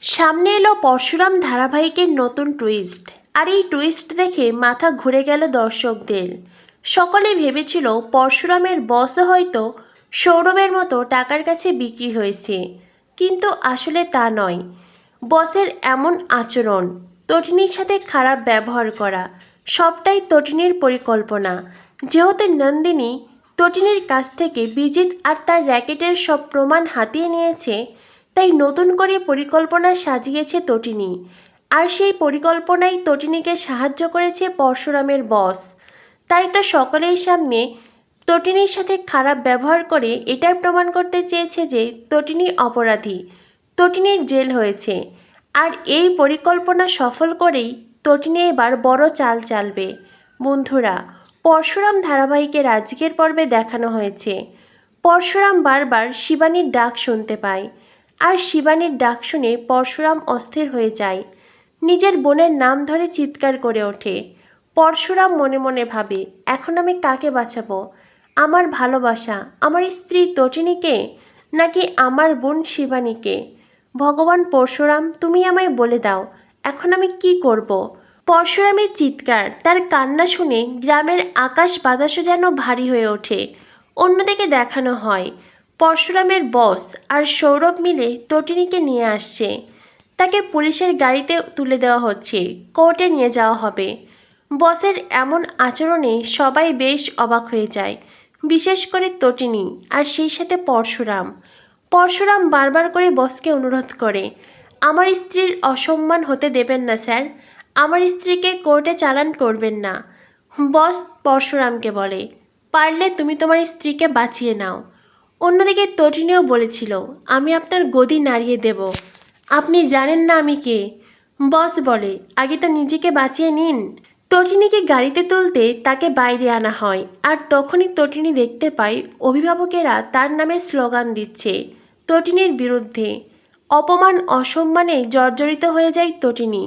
সামনে এলো পরশুরাম ধারাবাহিকের নতুন টুইস্ট। আর এই টুইস্ট দেখে মাথা ঘুরে গেল দর্শকদের। সকলে ভেবেছিল পরশুরামের বসও হয়তো সৌরভের মতো টাকার কাছে বিক্রি হয়েছে, কিন্তু আসলে তা নয়। বসের এমন আচরণ, তটিনীর সাথে খারাপ ব্যবহার করা, সবটাই তটিনীর পরিকল্পনা। যেহেতু নন্দিনী তটিনীর কাছ থেকে বিজিত আর তার র্যাকেটের সব প্রমাণ হাতিয়ে নিয়েছে, তাই নতুন করে পরিকল্পনা সাজিয়েছে তটিনী। আর সেই পরিকল্পনাই তটিনীকে সাহায্য করেছে পরশুরামের বস। তাই তো সকলের সামনে তটিনীর সাথে খারাপ ব্যবহার করে এটাই প্রমাণ করতে চেয়েছে যে তটিনী অপরাধী, তটিনীর জেল হয়েছে। আর এই পরিকল্পনা সফল করেই তটিনী এবার বড় চাল চালবে। বন্ধুরা, পরশুরাম ধারাবাহিকের আজকের পর্বে দেখানো হয়েছে পরশুরাম বারবার শিবানীর ডাক শুনতে পায়। আর শিবানীর ডাক শুনে পরশুরাম অস্থির হয়ে যায়, নিজের বোনের নাম ধরে চিৎকার করে ওঠে। পরশুরাম মনে মনে ভাবে, এখন আমি কাকে বাঁচাবো? আমার ভালোবাসা, আমার স্ত্রী তটিনীকে, নাকি আমার বোন শিবানীকে? ভগবান পরশুরাম, তুমি আমায় বলে দাও, এখন আমি কি করব? পরশুরামের চিৎকার, তার কান্না শুনে গ্রামের আকাশ বাতাসও যেন ভারী হয়ে ওঠে। অন্যদিকে দেখানো হয় পরশুরামের বস আর সৌরভ মিলে তটিনীকে নিয়ে আসছে। তাকে পুলিশের গাড়িতে তুলে দেওয়া হচ্ছে, কোর্টে নিয়ে যাওয়া হবে। বসের এমন আচরণে সবাই বেশ অবাক হয়ে যায়, বিশেষ করে তটিনী আর সেই সাথে পরশুরাম। পরশুরাম বারবার করে বসকে অনুরোধ করে, আমার স্ত্রীর অসম্মান হতে দেবেন না স্যার, আমার স্ত্রীকে কোর্টে চালান করবেন না। বস পরশুরামকে বলে, পারলে তুমি তোমার স্ত্রীকে বাঁচিয়ে নাও। অন্যদিকে তটিনীও বলেছিল, আমি আপনার গদি নাড়িয়ে দেব, আপনি জানেন না আমি কে। বস বলে, আগে তো নিজেকে বাঁচিয়ে নিন। তটিনীকে গাড়িতে তুলতে তাকে বাইরে আনা হয়। আর তখনই তটিনী দেখতে পায় অভিভাবকেরা তার নামে স্লোগান দিচ্ছে তটিনীর বিরুদ্ধে। অপমান অসম্মানে জর্জরিত হয়ে যায় তটিনী।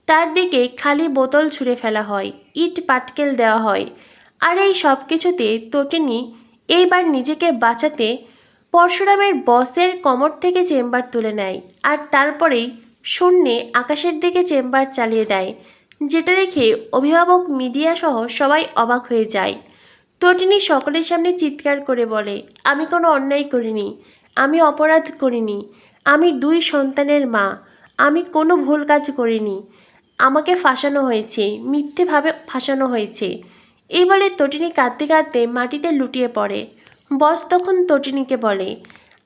তার দিকে খালি বোতল ছুঁড়ে ফেলা হয়, ইট পাটকেল দেওয়া হয়। আর এই সব কিছুতে তটিনী এইবার নিজেকে বাঁচাতে পরশুরামের বসের কোমর থেকে চেম্বার তুলে নেয়, আর তারপরেই শূন্যে আকাশের দিকে চেম্বার চালিয়ে দেয়, যেটা দেখে অভিভাবক মিডিয়া সহ সবাই অবাক হয়ে যায়। তটিনী সকলের সামনে চিৎকার করে বলে, আমি কোনো অন্যায় করিনি, আমি অপরাধ করিনি, আমি 2 সন্তানের মা, আমি কোনো ভুল কাজ করিনি, আমাকে ফাঁসানো হয়েছে, মিথ্যেভাবে ফাঁসানো হয়েছে। এই বলে তটিনী কাঁদতে কাঁদতে মাটিতে লুটিয়ে পড়ে। বস তখন তটিনীকে বলে,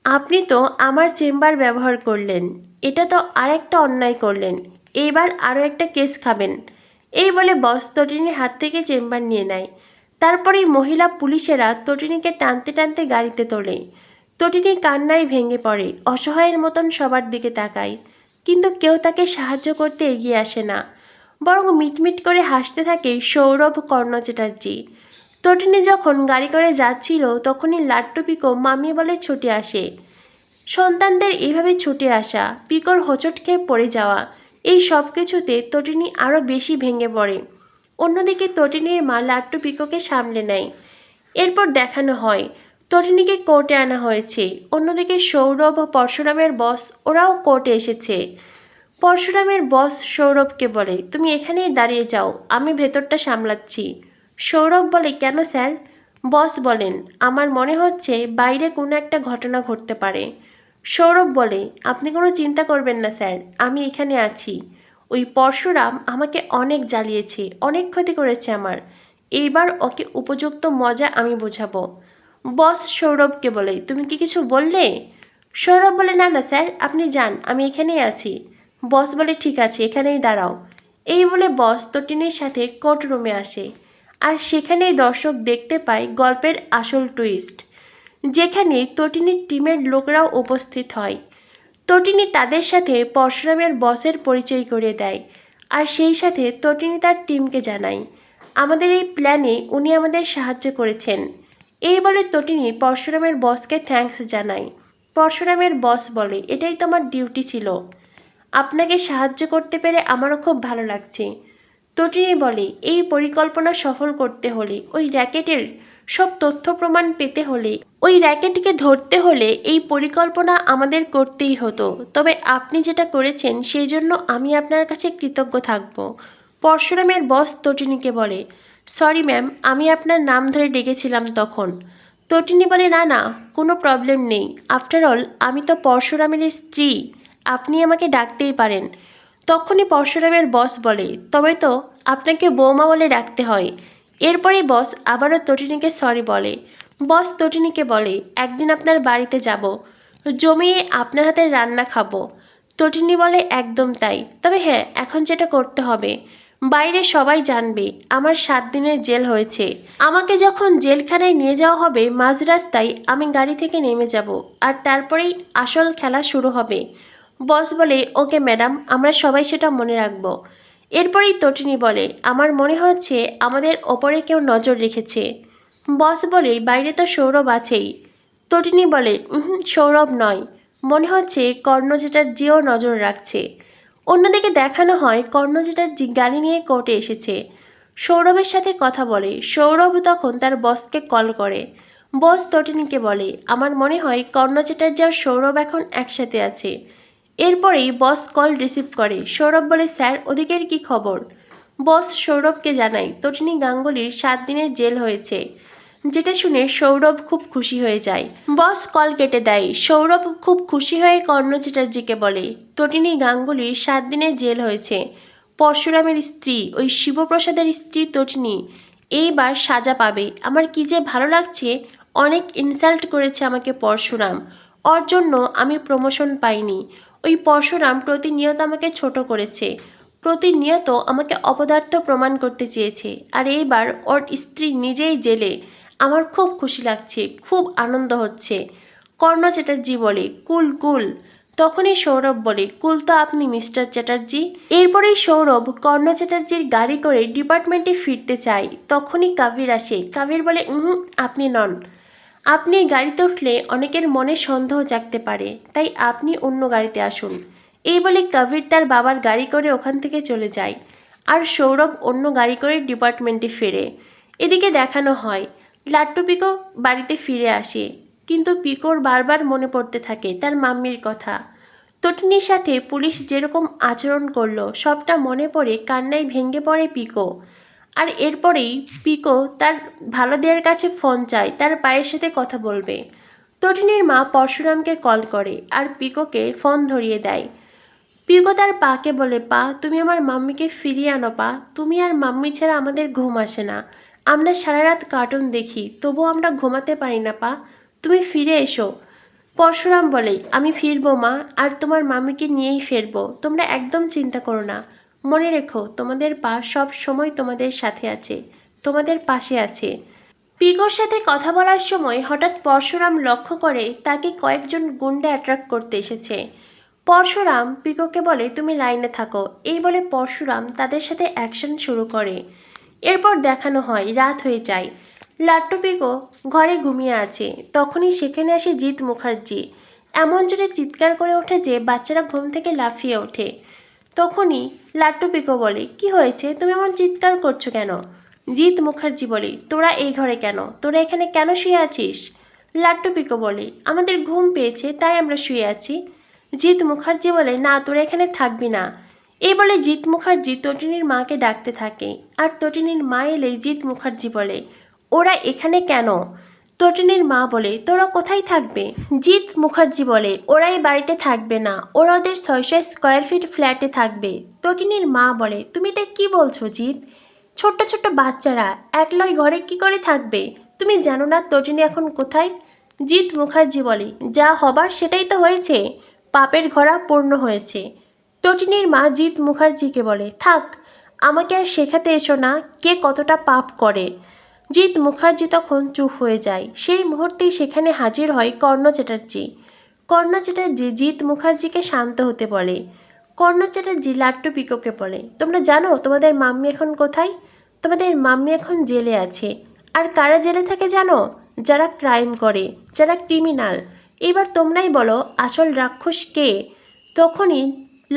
আপনি তো আমার চেম্বার ব্যবহার করলেন, এটা তো আরেকটা অন্যায় করলেন, এইবার আরও একটা কেস খাবেন। এই বলে বস তটিনীর হাত থেকে চেম্বার নিয়ে নেয়। তারপরেই মহিলা পুলিশেরা তটিনীকে টানতে টানতে গাড়িতে তোলে। তটিনী কান্নায় ভেঙে পড়ে, অসহায়ের মতন সবার দিকে তাকায়, কিন্তু কেউ তাকে সাহায্য করতে এগিয়ে আসে না, বরং মিটমিট করে হাসতে থাকে সৌরভ কর্ণ চ্যাটার্জি। তটিনী যখন গাড়ি করে যাচ্ছিল তখনই লাট্টু পিকো মামি বলে ছুটে আসে। সন্তানদের এইভাবে ছুটে আসা, পিকোর হোঁচট খেয়ে পড়ে যাওয়া, এই সব কিছুতে তটিনী আরও বেশি ভেঙে পড়ে। অন্যদিকে তটিনীর মা লাট্টু পিকোকে সামলে নেয়। এরপর দেখানো হয় তটিনীকে কোর্টে আনা হয়েছে। অন্যদিকে সৌরভ ও পরশুরামের বস ওরাও কোর্টে এসেছে। পরশুরামের বস সৌরভকে বলে, তুমি এখানেই দাঁড়িয়ে যাও, আমি ভেতরটা সামলাচ্ছি। সৌরভ বলে, কেন স্যার? বস বলেন, আমার মনে হচ্ছে বাইরে কোনো একটা ঘটনা ঘটতে পারে। সৌরভ বলে, আপনি কোনো চিন্তা করবেন না স্যার, আমি এখানে আছি। ওই পরশুরাম আমাকে অনেক জ্বালিয়েছে, অনেক ক্ষতি করেছে আমার, এইবার ওকে উপযুক্ত মজা আমি বোঝাবো। বস সৌরভকে বলে, তুমি কি কিছু বললে? সৌরভ বলে, না না স্যার, আপনি যান, আমি এখানেই আছি। বস বলে, ঠিক আছে, এখানেই দাঁড়াও। এই বলে বস তটিনীর সাথে কোর্ট রুমে আসে। আর সেখানেই দর্শক দেখতে পায় গল্পের আসল টুইস্ট, যেখানে তটিনীর টিমের লোকরাও উপস্থিত হয়। তটিনী তাদের সাথে পরশুরামের বসের পরিচয় করিয়ে দেয়। আর সেই সাথে তটিনী তার টিমকে জানায়, আমাদের এই প্ল্যানে উনি আমাদের সাহায্য করেছেন। এই বলে তটিনী পরশুরামের বসকে থ্যাঙ্কস জানায়। পরশুরামের বস বলে, এটাই তোমার ডিউটি ছিল, আপনাকে সাহায্য করতে পেরে আমারও খুব ভালো লাগছে। তটিনী বলে, এই পরিকল্পনা সফল করতে হলে ওই র্যাকেটের সব তথ্য প্রমাণ পেতে হলে, ওই র্যাকেটকে ধরতে হলে এই পরিকল্পনা আমাদের করতেই হতো। তবে আপনি যেটা করেছেন সেই জন্য আমি আপনার কাছে কৃতজ্ঞ থাকব। পরশুরামের বস তটিনীকে বলে, সরি ম্যাম, আমি আপনার নাম ধরে ডেকেছিলাম তখন। তটিনী বলে, না না, কোনো প্রবলেম নেই। আফটার অল আমি তো পরশুরামের স্ত্রী, আপনি আমাকে ডাকতেই পারেন। তখনই পরশুরামের বস বলে, তবে তো আপনাকে বৌমা বলে ডাকতে হয়। এরপরে বস আবারও তটিনীকে সরি বলে। বস তটিনীকে বলে, একদিন আপনার বাড়িতে যাব, জমিয়ে আপনার হাতের রান্না খাবো। তটিনী বলে, একদম তাই। তবে হ্যাঁ, এখন যেটা করতে হবে, বাইরে সবাই জানবে আমার 7 দিনের জেল হয়েছে। আমাকে যখন জেলখানায় নিয়ে যাওয়া হবে মাঝ রাস্তায় আমি গাড়ি থেকে নেমে যাব, আর তারপরেই আসল খেলা শুরু হবে। বস বলে, ওকে ম্যাডাম, আমরা সবাই সেটা মনে রাখবো। এরপরেই তটিনী বলে, আমার মনে হচ্ছে আমাদের ওপরে কেউ নজর রেখেছে। বস বলে, বাইরে তো সৌরভ আছেই। তটিনী বলে, সৌরভ নয়, মনে হচ্ছে কর্ণ চ্যাটার্জিও নজর রাখছে। অন্যদিকে দেখানো হয় কর্ণ চ্যাটার্জি গাড়ি নিয়ে কোর্টে এসেছে। সৌরভের সাথে কথা বলে। সৌরভ তখন তার বসকে কল করে। বস তটিনীকে বলে, আমার মনে হয় কর্ণ চ্যাটার্জি আর সৌরভ এখন একসাথে আছে। এরপরেই বস কল রিসিভ করে। সৌরভ বলে, স্যার, ওদিকের কি খবর? বস সৌরভকে জানায় তটিনী গাঙ্গুলির 7 দিনের জেল হয়েছে, যেটা শুনে সৌরভ খুব খুশি হয়ে যায়। বস কল কেটে দেয়। সৌরভ খুব খুশি হয়ে কর্ণ চ্যাটার্জিকে বলে, তটিনী গাঙ্গুলির 7 দিনের জেল হয়েছে। পরশুরামের স্ত্রী, ওই শিবপ্রসাদের স্ত্রী তটিনী এইবার সাজা পাবে। আমার কি যে ভালো লাগছে। অনেক ইনসাল্ট করেছে আমাকে পরশুরাম, ওর জন্য আমি প্রমোশন পাইনি। ওই পরশুরাম প্রতিনিয়ত আমাকে ছোট করেছে, প্রতিনিয়ত আমাকে অপদার্থ প্রমাণ করতে চেয়েছে, আর এইবার ওর স্ত্রী নিজেই জেলে। আমার খুব খুশি লাগছে, খুব আনন্দ হচ্ছে। কর্ণ চ্যাটার্জি বলে, কুল কুল। তখনই সৌরভ বলে, কুল তো আপনি মিস্টার চ্যাটার্জি। এরপরেই সৌরভ কর্ণ চ্যাটার্জির গাড়ি করে ডিপার্টমেন্টে ফিরতে চায়। তখনই কাবির আসে। কাবির বলে, আপনি নন। আপনি গাড়িতে উঠলে অনেকের মনে সন্দেহ জাগতে পারে, তাই আপনি অন্য গাড়িতে আসুন। এই বলে কাবির তার বাবার গাড়ি করে ওখান থেকে চলে যায়, আর সৌরভ অন্য গাড়ি করে ডিপার্টমেন্টে ফেরে। এদিকে দেখানো হয় লাট্টু পিকো বাড়িতে ফিরে আসে, কিন্তু পিকোর বারবার মনে পড়তে থাকে তার মাম্মির কথা। তটিনীর সাথে পুলিশ যেরকম আচরণ করলো সবটা মনে পড়ে কান্নায় ভেঙে পড়ে পিকো। আর এরপরেই পিকো তার ভালো দেওয়ার কাছে ফোন চায়, তার পায়ের সাথে কথা বলবে। তটিনীর মা পরশুরামকে কল করে আর পিকোকে ফোন ধরিয়ে দেয়। পিকো তার পাকে বলে, পা, তুমি আমার মাম্মিকে ফিরিয়ে আনো পা, তুমি আর মাম্মি ছাড়া আমাদের ঘুম আসে না। আমরা সারা রাত কার্টুন দেখি, তবুও আমরা ঘুমাতে পারি না পা, তুমি ফিরে এসো। পরশুরাম বলে, আমি ফিরবো মা, আর তোমার মাম্মিকে নিয়েই ফিরবো, তোমরা একদম চিন্তা করো না। মনে রেখো, তোমাদের পা সব সময় তোমাদের সাথে আছে, তোমাদের পাশে আছে। পিকোর সাথে কথা বলার সময় হঠাৎ পরশুরাম লক্ষ্য করে তাকে কয়েকজন গুন্ডা অ্যাট্রাক্ট করতে এসেছে। পরশুরাম পিকোকে বলে, তুমি লাইনে থাকো। এই বলে পরশুরাম তাদের সাথে অ্যাকশন শুরু করে। এরপর দেখানো হয় রাত হয়ে যায়। লাট্টু পিকো ঘরে ঘুমিয়ে আছে। তখনই সেখানে আসে জিৎ মুখার্জি। এমন জোরে চিৎকার করে ওঠে যে বাচ্চারা ঘুম থেকে লাফিয়ে ওঠে। তখনই লাট্টু পিকো বলে, কি হয়েছে, তুমি এমন চিৎকার করছো কেন? জিৎ মুখার্জি বলে, তোরা এই ঘরে কেন, তোরা এখানে কেন শুয়ে আছিস? লাট্টু পিকো বলে, আমাদের ঘুম পেয়েছে তাই আমরা শুয়ে আছি। জিৎ মুখার্জি বলে, না, তোরা এখানে থাকবি না। এই বলে জিৎ মুখার্জি তটিনীর মাকে ডাকতে থাকে, আর তটিনীর মা এলেই জিৎ মুখার্জি বলে, ওরা এখানে কেন? তটিনীর মা বলে, তোরা কোথায় থাকবে? জিৎ মুখার্জি বলে, ওরাই বাড়িতে থাকবে না, ওরা ওদের 600 স্কোয়ার ফিট ফ্ল্যাটে থাকবে। তটিনীর মা বলে, তুমি এটা কি বলছো জিৎ? ছোট্ট ছোট্ট বাচ্চারা একলাই ঘরে কি করে থাকবে? তুমি জানো না তটিনী এখন কোথায়? জিৎ মুখার্জি বলে, যা হবার সেটাই তো হয়েছে, পাপের ঘোড়া পূর্ণ হয়েছে। তটিনীর মা জিৎ মুখার্জিকে বলে, থাক, আমাকে আর শেখাতে এসো না কে কতটা পাপ করে। জিৎ মুখার্জি তখন চুপ হয়ে যায়। সেই মুহূর্তেই সেখানে হাজির হয় কর্ণ চ্যাটার্জি। কর্ণ চ্যাটার্জি জিৎ মুখার্জিকে শান্ত হতে বলে। কর্ণ চ্যাটার্জি লাট্টু পিকোকে বলে, তোমরা জানো তোমাদের মাম্মি এখন কোথায়? তোমাদের মাম্মি এখন জেলে আছে। আর কারা জেলে থাকে জানো? যারা ক্রাইম করে, যারা ক্রিমিনাল। এবার তোমরাই বলো আসল রাক্ষস কে? তখনই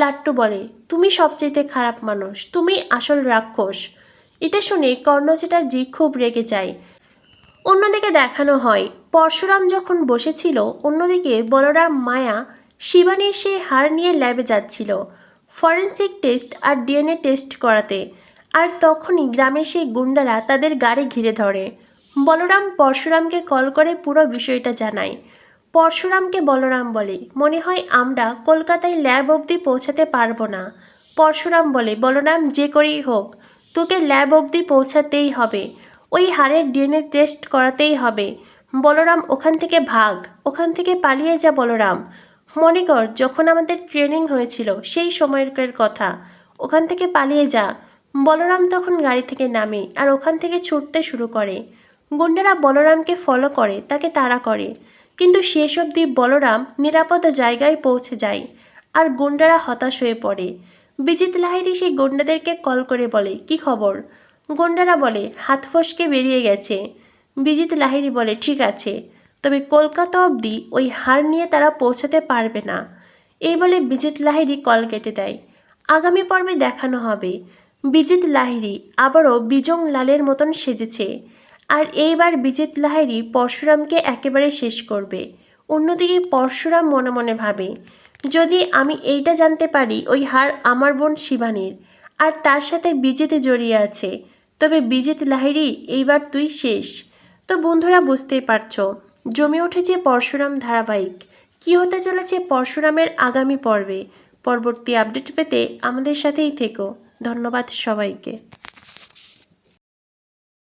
লাট্টু বলে, তুমি সবচেয়ে খারাপ মানুষ, তুমি আসল রাক্ষস। এটা শুনে কর্ণ চ্যাটার্জি খুব রেগে যায়। অন্যদিকে দেখানো হয় পরশুরাম যখন বসেছিল, অন্যদিকে বলরাম, মায়া, শিবানীর সেই হার নিয়ে ল্যাবে যাচ্ছিল ফরেনসিক টেস্ট আর ডিএনএ টেস্ট করাতে। আর তখনই গ্রামের সেই গুন্ডারা তাদের গাড়ি ঘিরে ধরে। বলরাম পরশুরামকে কল করে পুরো বিষয়টা জানায়। পরশুরামকে বলরাম বলে, মনে হয় আমরা কলকাতায় ল্যাব অবধি পৌঁছাতে পারবো না। পরশুরাম বলে, বলরাম যে করেই হোক তোকে ল্যাব অবধি পৌঁছাতেই হবে, ওই হাড়ের ডিএনএ টেস্ট করাতেই হবে। বলরাম ওখান থেকে ভাগ, ওখান থেকে পালিয়ে যা বলরাম। মনে কর যখন আমাদের ট্রেনিং হয়েছিল সেই সময়কার কথা, ওখান থেকে পালিয়ে যা। বলরাম তখন গাড়ি থেকে নামে আর ওখান থেকে ছুটতে শুরু করে। গুন্ডারা বলরামকে ফলো করে, তাকে তাড়া করে, কিন্তু শেষ অবধি বলরাম নিরাপদ জায়গায় পৌঁছে যায় আর গুন্ডারা হতাশ হয়ে পড়ে। বিজিত লাহিড়ী সেই গুন্ডাদেরকে কল করে বলে, কি খবর? গুন্ডারা বলে, হাত ফসকে বেরিয়ে গেছে। বিজিত লাহিড়ী বলে, ঠিক আছে, তবে কলকাতা অবধি ওই হার নিয়ে তারা পৌঁছাতে পারবে না। এই বলে বিজিত লাহিড়ী কল কেটে দেয়। আগামী পর্বে দেখানো হবে বিজিত লাহিড়ী আবারও বিজং লালের মতন সেজেছে, আর এইবার বিজিত লাহিড়ী পরশুরামকে একেবারে শেষ করবে। অন্যদিকে পরশুরাম মনে মনে ভাবে, যদি আমি এইটা জানতে পারি ওই হার আমার বোন শিবানীর আর তার সাথে বিজিত জড়িয়ে আছে, তবে বিজিত লাহিড়ী এইবার তুই শেষ। তো বন্ধুরা বুঝতেই পারছো, জমে উঠেছে পরশুরাম ধারাবাহিক। কী হতে চলেছে পরশুরামের আগামী পর্বে? পরবর্তী আপডেট পেতে আমাদের সাথেই থেকো। ধন্যবাদ সবাইকে।